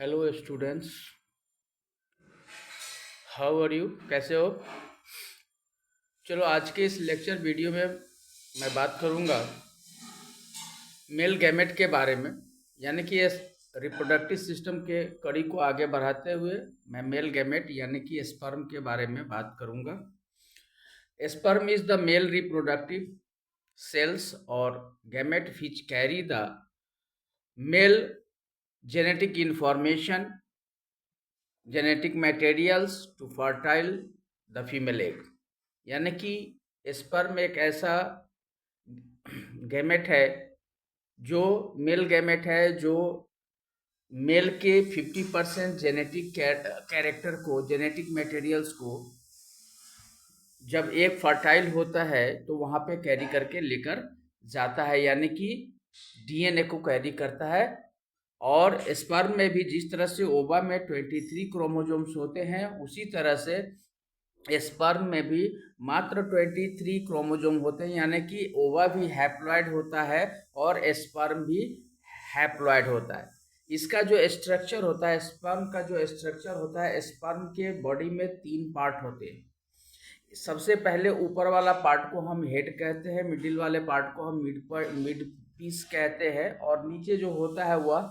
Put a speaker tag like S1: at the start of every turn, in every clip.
S1: Hello students, how are you? कैसे हो? चलो, आज के इस लेक्चर वीडियो में मैं बात करूंगा मेल गैमेट के बारे में। यानी कि इस रिप्रोडक्टिव सिस्टम के कड़ी को आगे बढ़ाते हुए मैं मेल गैमेट यानी कि स्पर्म के बारे में बात करूंगा। Sperm is the male reproductive cells or gamete which carry the male genetic information, genetic materials to fertile the female egg। यानी कि स्पर्म एक ऐसा गैमेट है जो मेल गैमेट है जो मेल के 50% जेनेटिक कैरेक्टर को, जेनेटिक मटेरियल्स को जब एक फर्टाइल होता है तो वहाँ पे कैरी करके लेकर जाता है, यानी कि डीएनए को कैरी करता है। और स्पर्म में भी जिस तरह से ओवा में 23 क्रोमोसोम्स होते हैं, उसी तरह से स्पर्म में भी मात्र 23 क्रोमोसोम होते हैं। यानी कि ओवा भी हैप्लॉइड होता है और स्पर्म भी हैप्लॉइड होता है। इसका जो स्ट्रक्चर होता है, स्पर्म का जो स्ट्रक्चर होता है, स्पर्म के बॉडी में 3 पार्ट होते हैं। सबसे पहले ऊपर वाला पार्ट को हम हेड कहते हैं, मिडिल वाले पार्ट को हम मिड पीस कहते हैं, और नीचे जो होता है वह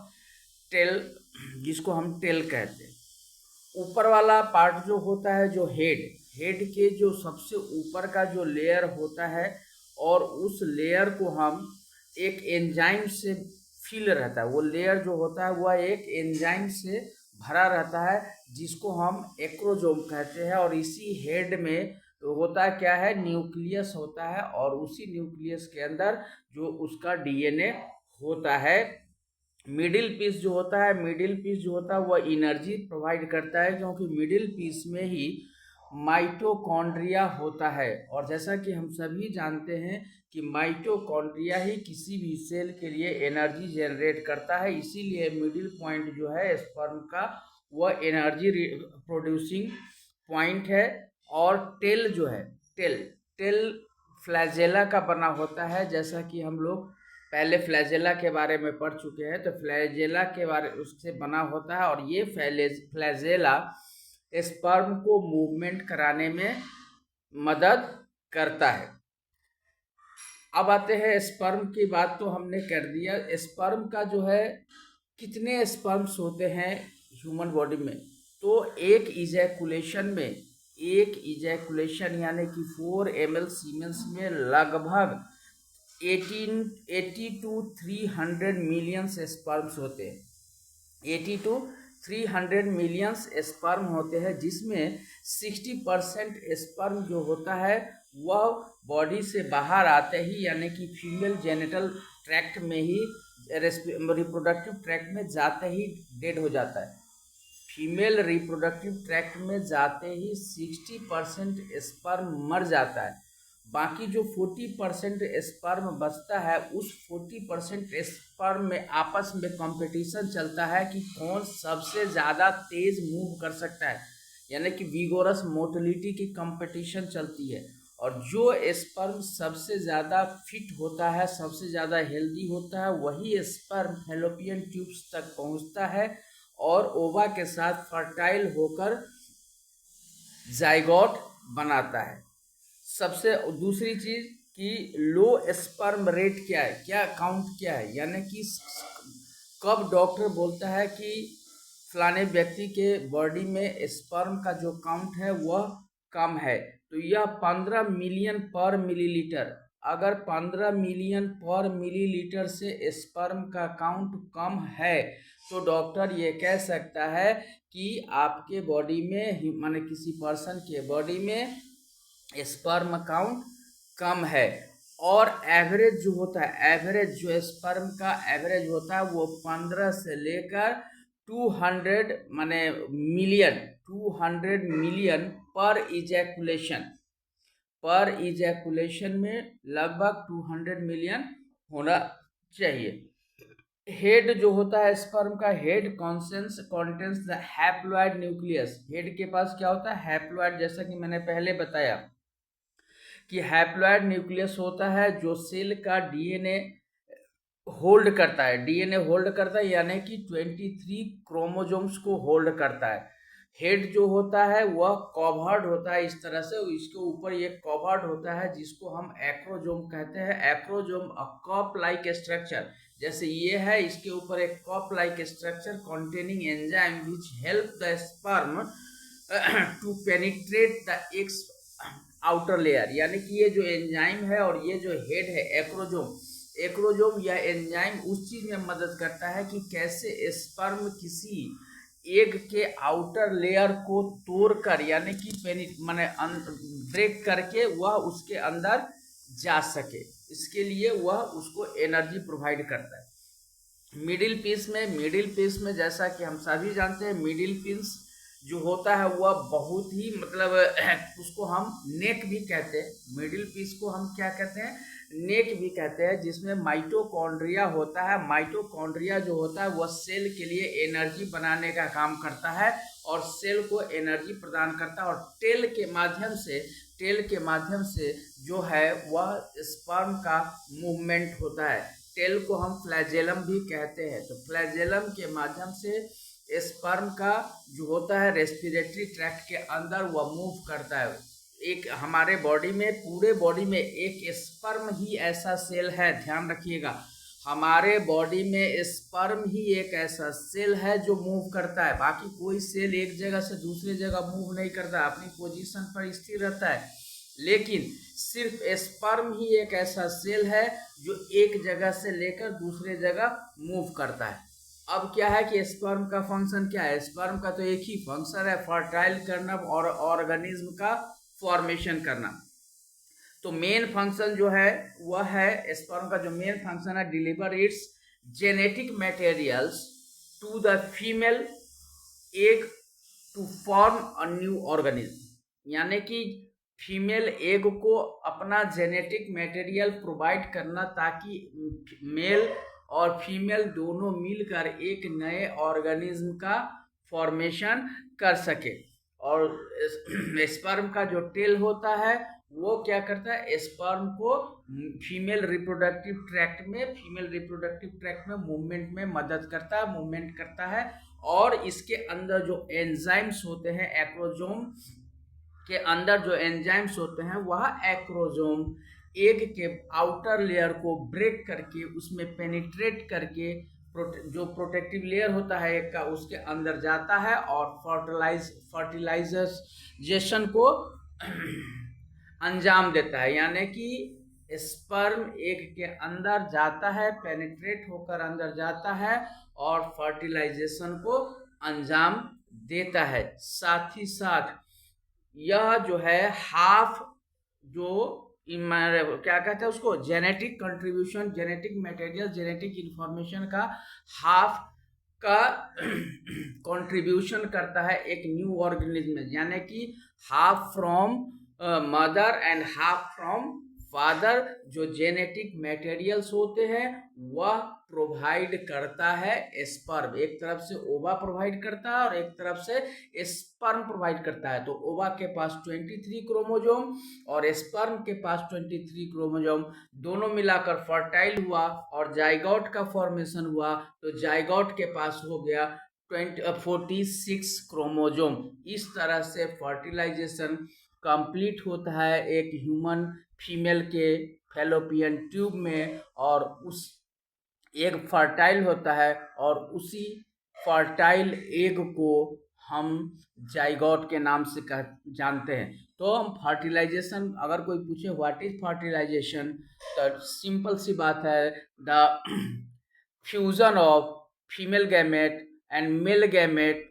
S1: टेल, जिसको हम टेल कहते हैं। ऊपर वाला पार्ट जो होता है, जो हेड के जो सबसे ऊपर का जो लेयर होता है, और उस लेयर को हम एक एंजाइम से फिल रहता है। वो लेयर जो होता है वह एक एंजाइम से भरा रहता है, जिसको हम एक्रोजोम कहते हैं। और इसी हेड में होता क्या है, न्यूक्लियस होता है, और उसी न्यूक्लियस के अंदर जो उसका डीएनए होता है। मिडिल पीस जो होता है, मिडिल पीस जो होता है वह एनर्जी प्रोवाइड करता है, क्योंकि मिडिल पीस में ही माइटोकॉन्ड्रिया होता है। और जैसा कि हम सभी जानते हैं कि माइटोकॉन्ड्रिया ही किसी भी सेल के लिए एनर्जी जनरेट करता है। इसीलिए मिडिल पॉइंट जो है स्पर्म का, वह एनर्जी प्रोड्यूसिंग पॉइंट है। और टेल जो है, टेल फ्लैजेला का बना होता है। जैसा कि हम लोग पहले फ्लैजेला के बारे में पढ़ चुके हैं, तो फ्लैजेला के बारे उससे बना होता है, और ये फ्लैजेला स्पर्म को मूवमेंट कराने में मदद करता है। अब आते हैं स्पर्म की बात तो हमने कर दिया। स्पर्म का जो है, कितने स्पर्म्स होते हैं ह्यूमन बॉडी में, तो एक इजैकुलेशन यानी कि 4 ml सीमेंस में लगभग 80 to 300 मिलियंस स्पर्म्स होते हैं। 80 to 300 मिलियंस स्पर्म होते हैं, जिसमें 60% स्पर्म जो होता है वह बॉडी से बाहर आते ही, यानी कि फीमेल जेनिटल ट्रैक्ट में ही, रिप्रोडक्टिव ट्रैक्ट में जाते ही डेड हो जाता है। फीमेल रिप्रोडक्टिव ट्रैक्ट में जाते ही 60% स्पर्म मर जाता है। बाकी जो 40% स्पर्म बचता है, उस 40% स्पर्म में आपस में कंपटीशन चलता है कि कौन सबसे ज़्यादा तेज मूव कर सकता है, यानी कि विगोरस मोटिलिटी की कंपटीशन चलती है। और जो स्पर्म सबसे ज़्यादा फिट होता है, सबसे ज़्यादा हेल्दी होता है, वही स्पर्म फैलोपियन ट्यूब्स तक पहुंचता है और ओवा के साथ फर्टाइल होकर जाइगोट बनाता है। सबसे दूसरी चीज कि लो स्पर्म रेट क्या है, क्या काउंट क्या है, यानी कि कब डॉक्टर बोलता है कि फलाने व्यक्ति के बॉडी में स्पर्म का जो काउंट है वह कम है, तो यह 15 मिलियन पर मिलीलीटर। अगर 15 मिलियन पर मिलीलीटर से स्पर्म का काउंट कम है, तो डॉक्टर ये कह सकता है कि आपके बॉडी में, माने किसी पर्सन के बॉडी में स्पर्म काउंट कम है। और एवरेज जो होता है, एवरेज जो स्पर्म का एवरेज होता है वो 15 से लेकर 200 माने मिलियन 200 मिलियन पर इजैकुलेशन में लगभग 200 मिलियन होना चाहिए। हेड जो होता है स्पर्म का, head contains the haploid nucleus. Head के पास क्या होता है, हैप्लॉइड, जैसा कि मैंने पहले बताया कि हैप्लॉइड न्यूक्लियस होता है जो सेल का डीएनए होल्ड करता है, डीएनए होल्ड करता है, यानी कि 23 क्रोमोजोम्स को होल्ड करता है। हेड जो होता है वह कवर्ड होता है इस तरह से, इसके ऊपर एक कवर्ड होता है जिसको हम एक्रोजोम कहते हैं। Acrosome a cup like structure, जैसे ये है, इसके ऊपर एक cup like structure containing enzyme which help the sperm to penetrate the egg's outer layer, यानी कि ये जो एंजाइम है और ये जो हेड है एक्रोजोम, एक्रोजोम या एंजाइम उस चीज में मदद करता है कि कैसे स्पर्म किसी एग के आउटर लेयर को तोड़कर, यानी कि माने ब्रेक करके वह उसके अंदर जा सके, इसके लिए वह उसको एनर्जी प्रोवाइड करता है। मिडिल पीस में जैसा कि हम सभी जानते हैं, मिडिल पीस जो होता है वह बहुत ही मतलब उसको हम नेक भी कहते हैं। मिडिल पीस को हम क्या कहते हैं, नेक भी कहते हैं, जिसमें माइटोकॉन्ड्रिया होता है। माइटोकॉन्ड्रिया जो होता है वह सेल के लिए एनर्जी बनाने का काम करता है और सेल को एनर्जी प्रदान करता है, और टेल के माध्यम से जो है वह स्पर्म का मूवमेंट होता है। टेल को हम फ्लैजेलम भी कहते हैं। तो फ्लैजेलम के माध्यम से स्पर्म का जो होता है रेस्पिरेटरी ट्रैक्ट के अंदर वह मूव करता है। एक हमारे बॉडी में, पूरे बॉडी में एक स्पर्म ही ऐसा सेल है, ध्यान रखिएगा, हमारे बॉडी में स्पर्म ही एक ऐसा सेल है जो मूव करता है। बाकी कोई सेल एक जगह से दूसरी जगह मूव नहीं करता, अपनी पोजीशन पर स्थिर रहता है, लेकिन सिर्फ स्पर्म ही एक ऐसा सेल है जो एक जगह से लेकर दूसरे जगह मूव करता है। अब क्या है कि स्पर्म का फंक्शन क्या है, स्पर्म का तो एक ही फंक्शन है, फर्टाइल करना और ऑर्गेनिज्म का फॉर्मेशन करना। तो मेन फंक्शन जो है वह है, स्पर्म का जो मेन फंक्शन है, deliver its genetic materials to the female egg to form a new organism, यानी कि फीमेल एग को अपना जेनेटिक मटेरियल प्रोवाइड करना ताकि मेल और फीमेल दोनों मिलकर एक नए ऑर्गेनिज्म का फॉर्मेशन कर सके। और स्पर्म का जो टेल होता है वो क्या करता है, स्पर्म को फीमेल रिप्रोडक्टिव ट्रैक्ट में मूवमेंट में मदद करता है, मूवमेंट करता है। और इसके अंदर जो एंजाइम्स होते हैं, एक्रोजोम के अंदर जो एंजाइम्स होते हैं वह एक्रोजोम एग के आउटर लेयर को ब्रेक करके उसमें पेनिट्रेट करके जो प्रोटेक्टिव लेयर होता है एग का उसके अंदर जाता है और फर्टिलाइजेशन को अंजाम देता है। यानी कि स्पर्म एग के अंदर जाता है, पेनिट्रेट होकर अंदर जाता है और फर्टिलाइजेशन को अंजाम देता है। साथ ही साथ यह जो है हाफ जो क्या कहते हैं उसको, genetic contribution, genetic material, genetic information का हाफ का कंट्रीब्यूशन करता है एक न्यू ऑर्गेनिज्म में, यानी कि half from mother and half from father. जो जेनेटिक मटेरियल्स होते हैं वह प्रोवाइड करता है स्पर्म, एक तरफ से ओवा प्रोवाइड करता है और एक तरफ से स्पर्म प्रोवाइड करता है। तो ओवा के पास 23 क्रोमोजोम और स्पर्म के पास 23 क्रोमोजोम, दोनों मिलाकर फर्टाइल हुआ और जाइगोट का फॉर्मेशन हुआ। तो जाइगोट के पास हो गया 46 क्रोमोजोम। इस तरह से फर्टिलाइजेशन कंप्लीट होता है एक ह्यूमन फीमेल के फैलोपियन ट्यूब में, और उस एग फर्टाइल होता है और उसी फर्टाइल एग को हम जाइगोट के नाम से जानते हैं। तो हम फर्टिलाइजेशन, अगर कोई पूछे व्हाट इज फर्टिलाइजेशन, तो सिंपल सी बात है, the fusion of female gamete and male gamete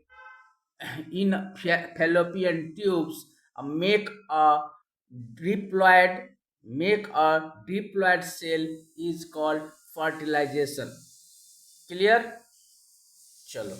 S1: in fallopian tubes make a diploid cell is called fertilization. Clear? चलो।